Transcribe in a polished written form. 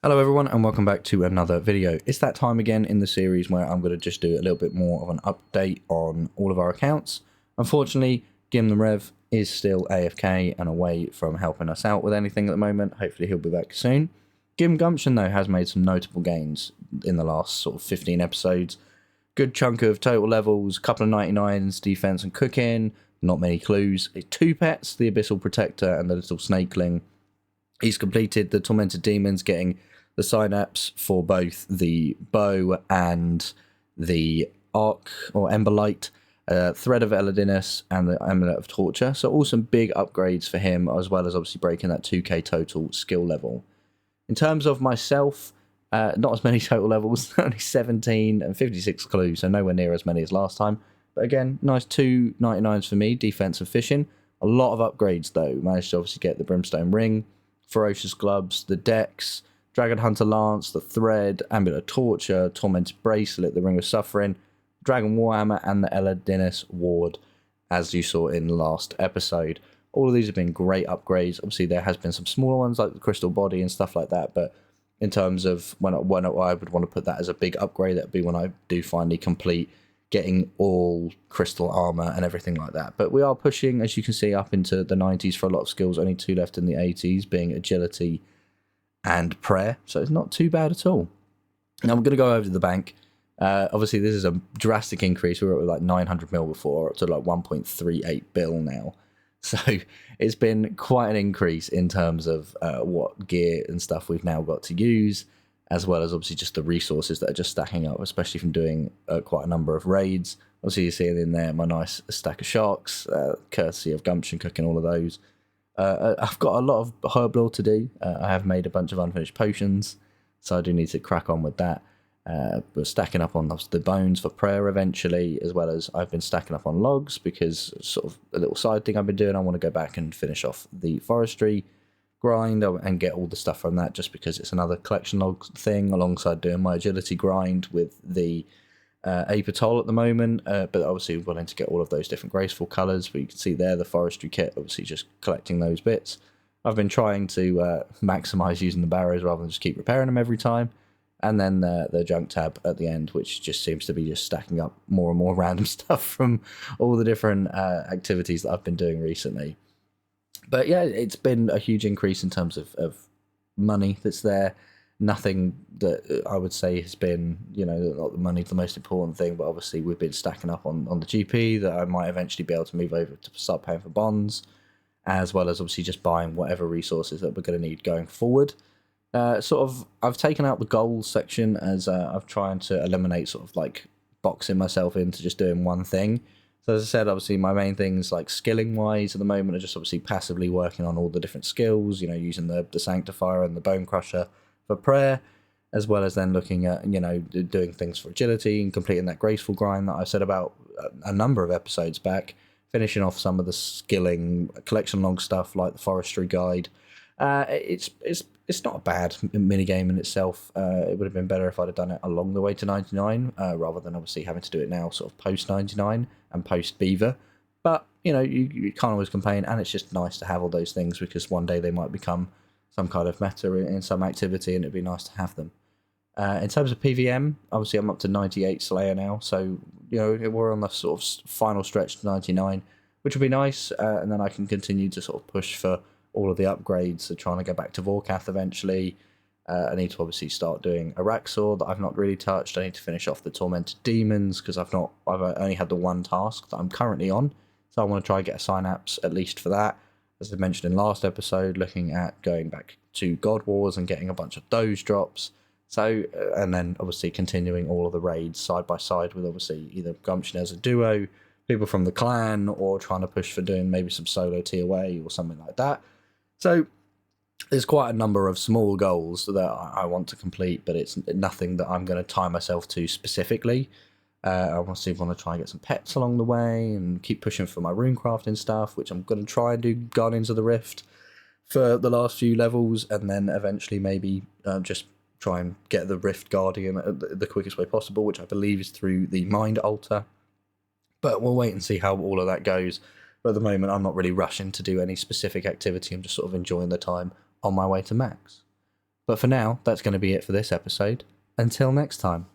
Hello everyone and welcome back to another video. It's that time again in the series where I'm going to just do a little bit more of an update on all of our accounts. Unfortunately, GIM the Rev is still AFK and away from helping us out with anything at the moment. Hopefully he'll be back soon. GIM Gumption though has made some notable gains in the last sort of 15 episodes. Good chunk of total levels, couple of 99s, defense and cooking, not many clues. 2 pets, the Abyssal Protector and the little Snakeling. He's completed the Tormented Demons, getting the synapse for both the bow and the arc or Emberlight, Thread of Eladinus and the Amulet of Torture. So all some big upgrades for him, as well as obviously breaking that 2k total skill level. In terms of myself, not as many total levels, only 17 and 56 clues, so nowhere near as many as last time. But again, nice 2 99s for me, defense and fishing. A lot of upgrades though. Managed to obviously get the Brimstone Ring, Ferocious Gloves, the Dex, Dragon Hunter Lance, the Thread, Amulet of Torture, Tormented Bracelet, the Ring of Suffering, Dragon Warhammer, and the Eladinus Ward, as you saw in the last episode. All of these have been great upgrades. Obviously, there has been some smaller ones like the Crystal Body and stuff like that, but in terms of when I would want to put that as a big upgrade, that would be when I do finally complete getting all crystal armor and everything like that. But we are pushing, as you can see, up into the 90s for a lot of skills. Only 2 left in the 80s, being Agility and Prayer, so it's not too bad at all. Now I'm going to go over to the bank. Obviously this is a drastic increase. We were at like 900 mil before, up to like 1.38 bill now, so it's been quite an increase in terms of what gear and stuff we've now got to use, as well as obviously just the resources that are just stacking up, especially from doing quite a number of raids. Obviously you're seeing in there my nice stack of sharks, courtesy of Gumption cooking all of those. I've got a lot of herb lore to do. I have made a bunch of unfinished potions, so I do need to crack on with that. We're stacking up on the bones for prayer eventually, as well as I've been stacking up on logs because sort of a little side thing I've been doing. I want to go back and finish off the forestry grind and get all the stuff from that, just because it's another collection log thing alongside doing my agility grind with the Apatol at the moment, but obviously we're wanting to get all of those different graceful colours. But you can see there the forestry kit, obviously just collecting those bits. I've been trying to maximise using the barrows rather than just keep repairing them every time. And then the junk tab at the end, which just seems to be just stacking up more and more random stuff from all the different activities that I've been doing recently. But yeah, it's been a huge increase in terms of money that's there. Nothing that I would say has been, not the money's the most important thing, but obviously we've been stacking up on the GP that I might eventually be able to move over to start paying for bonds, as well as obviously just buying whatever resources that we're going to need going forward. I've taken out the goals section as I've trying to eliminate sort of like boxing myself into just doing one thing. So as I said, obviously my main things like skilling wise at the moment are just obviously passively working on all the different skills, using the Sanctifier and the Bone Crusher for prayer, as well as then looking at, doing things for agility and completing that graceful grind that I said about a number of episodes back, finishing off some of the skilling collection log stuff like the forestry guide. It's not a bad minigame in itself. It would have been better if I'd have done it along the way to 99, rather than obviously having to do it now sort of post 99 and post Beaver. But, you can't always complain, and it's just nice to have all those things because one day they might become some kind of meta in some activity, and it'd be nice to have them. In terms of PVM, obviously I'm up to 98 Slayer now, so we're on the sort of final stretch to 99, which would be nice, and then I can continue to sort of push for all of the upgrades, so trying to go back to Vorkath eventually. I need to obviously start doing Araxor that I've not really touched. I need to finish off the Tormented Demons because I've only had the one task that I'm currently on, so I want to try and get a synapse at least for that. As I mentioned in last episode, looking at going back to God Wars and getting a bunch of those drops. So, and then obviously continuing all of the raids side by side with obviously either Gumption as a duo, people from the clan, or trying to push for doing maybe some solo TOA or something like that. So there's quite a number of small goals that I want to complete, but it's nothing that I'm going to tie myself to specifically. I obviously want to try and get some pets along the way and keep pushing for my runecrafting stuff, which I'm going to try and do Guardians of the Rift for the last few levels, and then eventually maybe just try and get the Rift Guardian the quickest way possible, which I believe is through the Mind Altar. But we'll wait and see how all of that goes. But at the moment, I'm not really rushing to do any specific activity. I'm just sort of enjoying the time on my way to max. But for now, that's going to be it for this episode. Until next time.